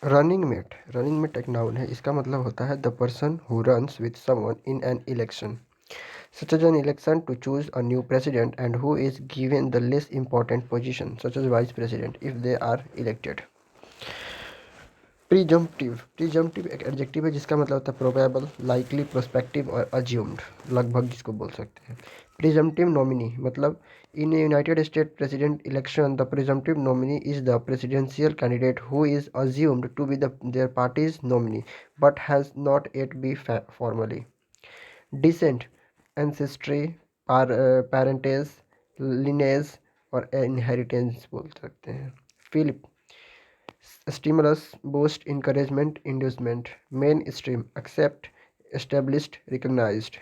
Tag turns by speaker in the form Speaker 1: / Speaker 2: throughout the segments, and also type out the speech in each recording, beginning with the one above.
Speaker 1: Running met एक noun है। इसका मतलब होता है the person who runs with someone in an election, such as an election to choose a new president, and who is given the less important position such as vice president if they are elected. Presumptive एक adjective है जिसका मतलब होता है probable, likely, prospective और assumed, लगभग जिसको बोल सकते हैं। प्रीजम्पटिव नॉमिनी मतलब in United State president election the presumptive nominee is the presidential candidate who is assumed to be their party's nominee but has not yet be formally. Descent ancestry, parentage, lineage और inheritance बोल सकते हैं। Fillip stimulus, boost, encouragement, inducement. Mainstream, accept, established, recognized.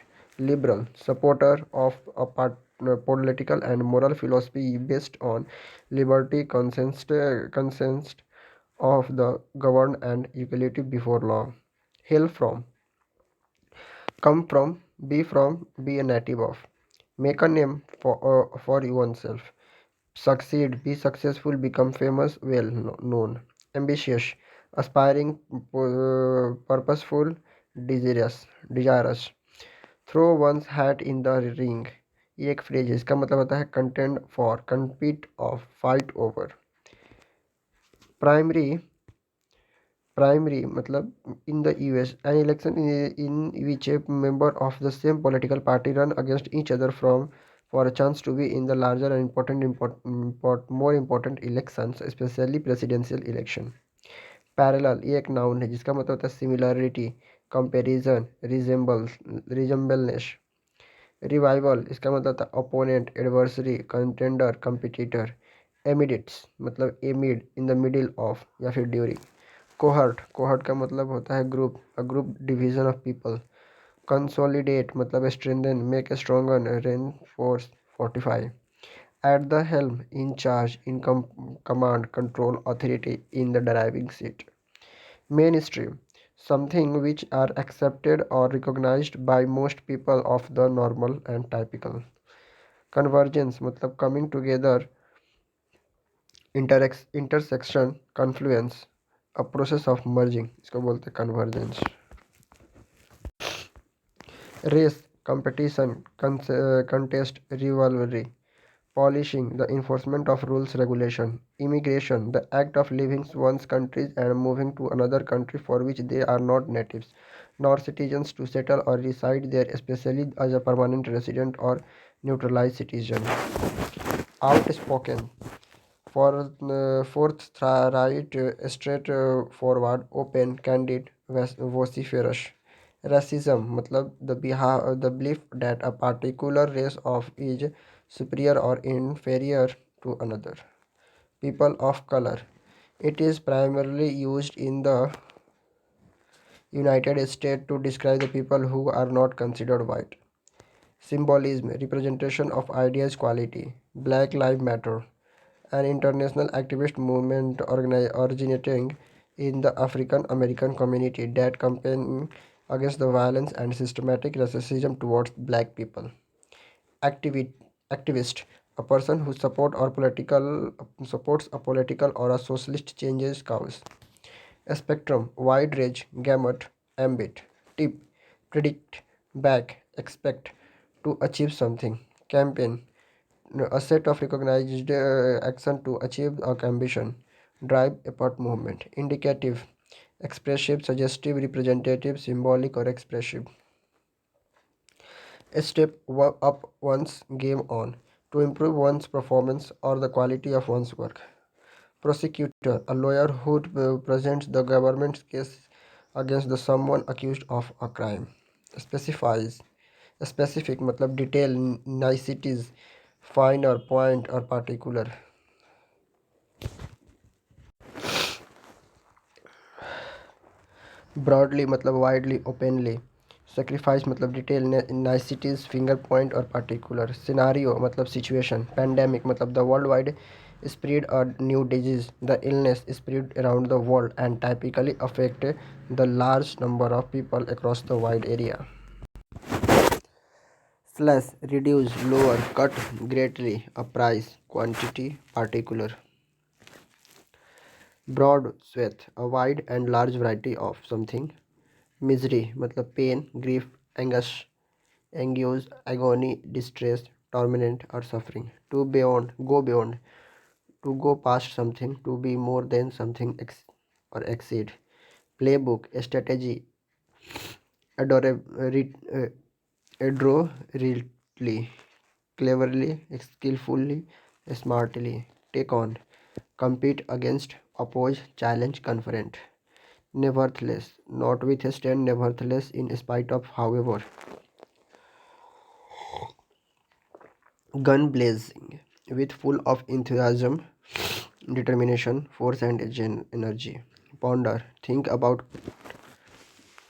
Speaker 1: Liberal, supporter of a political and moral philosophy based on liberty, consent of the governed and equality before law. Hail from, be a native of. Make a name for oneself. Succeed, be successful, become famous, well known. Ambitious, aspiring, purposeful, desirous. Throw one's hat in the ring. ये एक phrase है, इसका मतलब होता है contend for, compete of, fight over. Primary मतलब in the US an election in which a member of the same political party run against each other from for a chance to be in the larger and more important elections, especially presidential election. Parallel ये एक noun है जिसका मतलब होता है similarity, comparison, रिजेम्बलनेस। Revival इसका मतलब होता है अपोनेंट, एडवर्सरी, कंटेंडर, कंपिटिटर। एमिडिट्स मतलब एमिड, इन द मिडिल ऑफ या फिर ड्यूरिंग। कोहर्ट का मतलब होता है group, a group division of people. Consolidate मतलब strengthen, make stronger, reinforce, fortify. At the helm, in charge, in command, control, authority, in the driving seat. Mainstream, something which are accepted or recognized by most people of the normal and typical. Convergence मतलब coming together, intersection, confluence, a process of merging, इसको बोलते हैं convergence. Race, competition, contest, rivalry. Polishing, the enforcement of rules regulation. Immigration, the act of leaving one's country and moving to another country for which they are not natives, nor citizens to settle or reside there, especially as a permanent resident or neutralized citizen. Outspoken, forthright, straightforward, open, candid, vociferous. Racism मतलब the belief that a particular race of is superior or inferior to another. People of color. It is primarily used in the United States to describe the people who are not considered white. Symbolism, representation of ideas quality. Black Lives Matter, an international activist movement originating in the African American community that campaign against the violence and systematic racism towards black people. Activi- Activist, a person who supports a political or a socialist changes cause. Spectrum, wide range, gamut, ambit. Tip, predict, back, expect, to achieve something. Campaign, a set of recognized action to achieve a ambition. Drive, effort, movement. Indicative, expressive, suggestive, representative, symbolic or expressive. A step up one's game on, to improve one's performance or the quality of one's work. Prosecutor, a lawyer who presents the government's case against the someone accused of a crime. Specifies, specific मतलब detail, niceties, finer, point or particular. Broadly मतलब widely, openly. Sacrifice मतलब detail, niceties, finger point और particular. Scenario मतलब situation. Pandemic मतलब the worldwide spread a new disease. The illness spread around the world and typically affect the large number of people across the wide area. Slash, reduce, lower, cut greatly, a price, quantity, particular. Broad swathe a wide and large variety of something. Misery मतलब pain, grief, angst, anguish, agony, distress, torment और suffering. To beyond, go beyond, to go past something, to be more than something or exceed. Playbook, strategy, adroitly, cleverly, skillfully, smartly. Take on, compete against, oppose, challenge, confront. Nevertheless, notwithstand, nevertheless, in spite of, however. Gun blazing, with full of enthusiasm, determination, force, and energy. Ponder, think about,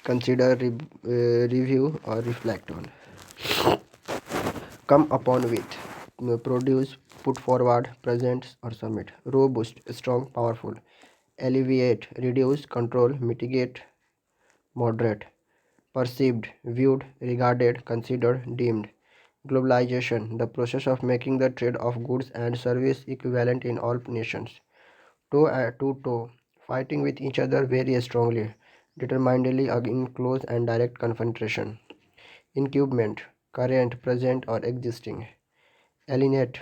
Speaker 1: consider, review, or reflect on. Come upon with, produce, put forward, present, or submit. Robust, strong, powerful. Alleviate, reduce, control, mitigate, moderate. Perceived, viewed, regarded, considered, deemed. Globalization, the process of making the trade of goods and service equivalent in all nations. Toe to toe, fighting with each other very strongly, determinedly in close and direct confrontation. Incubement, current, present or existing. Alienate,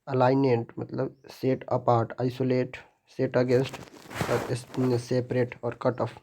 Speaker 1: alienate मतलब set apart, isolate, set against, separate or cut off.